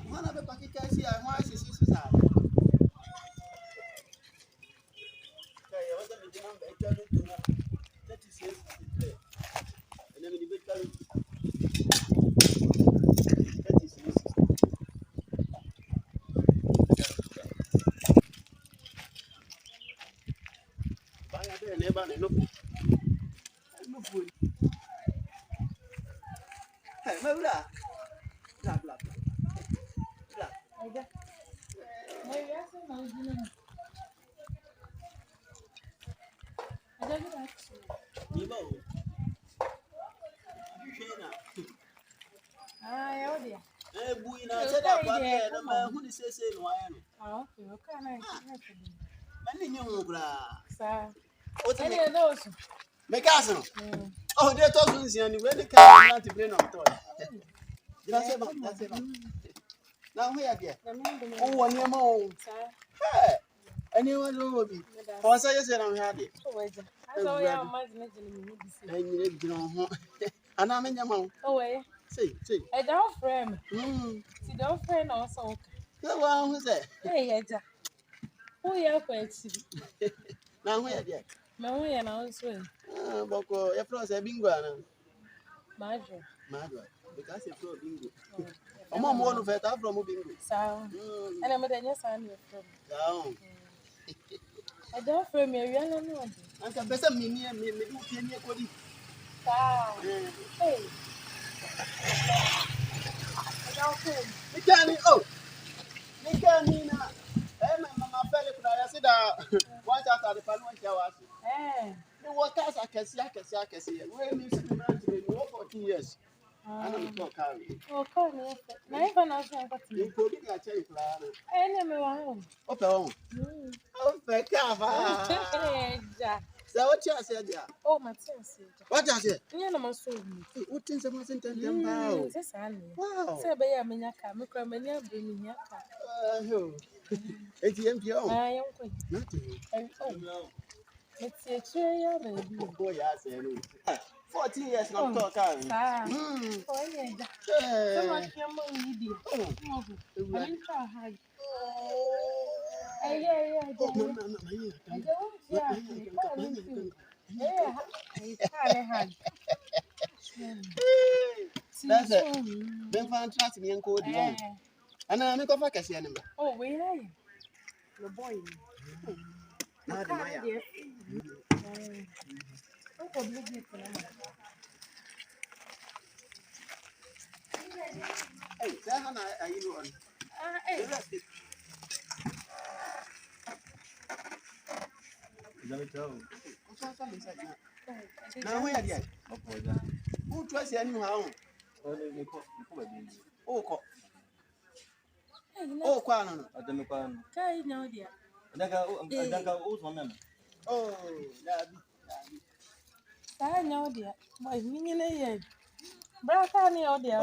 Mana be paki kasi I want to see sa. Kaya wata me dinam be talo tuna. That is yes. And then the talo. That is yes. Baya be neba ne no. No food. Hey, mabula. Bla bla bla. Bla. Aida. Mai ya san mai gina. Aida gina. Ni ba o. Shena. Ah, ya odia. Buina said that one na ma hu ni sese no aye no. Ah, okay. Okay, na iti. Mani nyi hu bra. Sa. O te Ele dos. me ka no. Oh, they talk to nsi ani we dey ka na ti brain of thought. Did say ba? That's it. Now who ya there? Oh, one year more. Hey. Anyone know me? For say yes na we had it. Oh, weja. Aso ya imagine me bi say. Enyi e bi no ho. Ana me nyama. Oh, we. Say. I don't frame. See, don't frame also. So one who say? Hey, Eja. Who ya kwa echi? Now who ya there? Me who ya na also. Boko e pro say bingo ana. Madro. Because e pro bingo. Omo mo no fet afro mo bingo. Sa. Ana me dey nyesa na frame. Down. I don't frame me wi na no. Anka besa me do pie ni ekodi. Sa. Hey. I don't frame. Nikani na. Mama pele kuna ya sida. One shot at the pan one shower. The workers are kesi. We need to be 14 years. I don't know carry. Oh, come here. Na ifa na so nka ti. You go be na chai plan. Na me wa ho. Ope ho. Ope ka ba. Ja. So what you say there? Oh, Matthias. What you say? Nya na maso mi. What things am senten dem ba o. Se sa ni. Wow. Se be ya menya ka, me kra menya abre mi nya ka. ATM pio. Yan ko. Nothing. Oh. It's ya baby. Boy ya say no. 14 years na talk carry. Oh, yeah. So much yamma yidi. Oh. I try hard. Yeah. I don't That's it. Then find trust me and code you. And I make a kasi anima. Oh, where are you? The boy. Now the Maya. Hey, say Hannah, are you on? Hey. Now where are you? Who tries anyhow? Oh, Kwan. Kai now dear. Oh, Kai now dear. Boy, meaning a year. Braka ni dear.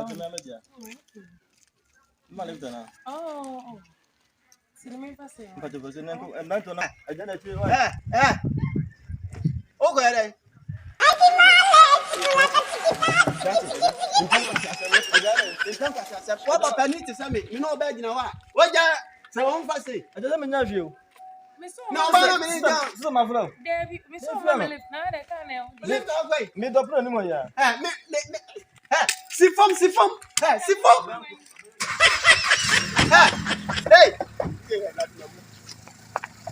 Oh. See me pass it. Oh, go ahead. What about Penny to send me? You know, bad, you know what? What, yeah? So, I'm fussy. I don't know you. No, I'm not so my flow. David, Miss O'Malley, now they can't lift away. Me don't play anymore, yeah. See from. Hey.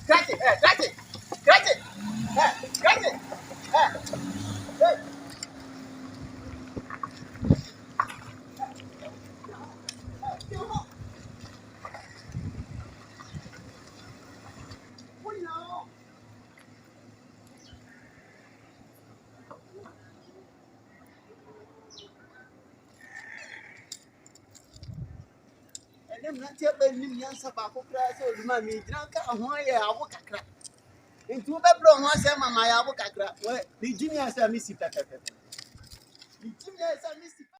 Catch it. Hey. Dem na tie ba nim yansa ba ko kra se o ma mi dran ka ho ye awo kakra nti wo be bro ho se mama ya awo kakra we di jimi asa mi si pepepe di jimi asa mi si